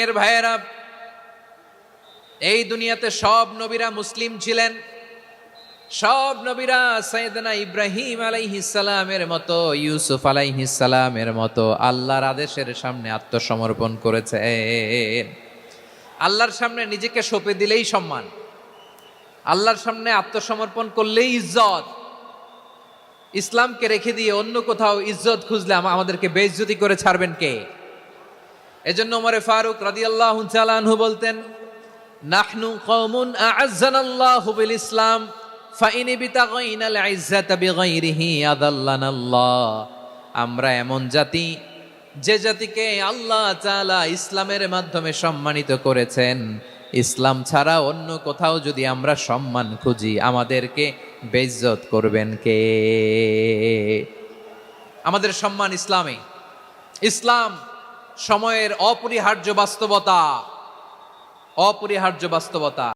এর ভাইয়েরা, এই দুনিয়াতে সব নবীরা মুসলিম ছিলেন। সব নবীরা সাইয়েদনা ইব্রাহিম আলাইহিস সালামের মতো, ইউসুফ আলাইহিস সালামের মতো আল্লাহর আদেশের সামনে আত্মসমর্পণ করেছেন। আল্লাহর সামনে নিজেকে সঁপে দিলেই সম্মান, আল্লাহর সামনে আত্মসমর্পণ করলেই ইজ্জত। ইসলামকে রেখে দিয়ে অন্য কোথাও ইজ্জত খুঁজলে আমাদেরকে বেইজ্জতি করে ছাড়বেন কে? এজন্য ওমর ফারুক রাদিয়াল্লাহু তাআলা আনহু বলতেন, নাহনু কওমুন আ'আজ্জানাল্লাহু বিল ইসলাম ফাইন বিতাগাইনাল ইজ্জাতা বিগাইরিহি আযাল্লানাল্লাহ। আমরা এমন জাতি, যে জাতিকে আল্লাহ তাআলা ইসলামের মাধ্যমে সম্মানিত করেছেন। ইসলাম ছাড়া অন্য কোথাও যদি আমরা সম্মান খুঁজি, আমাদেরকে বেইজ্জত করবেন কে? আমাদের সম্মান ইসলামে। ইসলাম সময়ের অপরিহার্য বাস্তবতা, অপরিহার্য বাস্তবতা।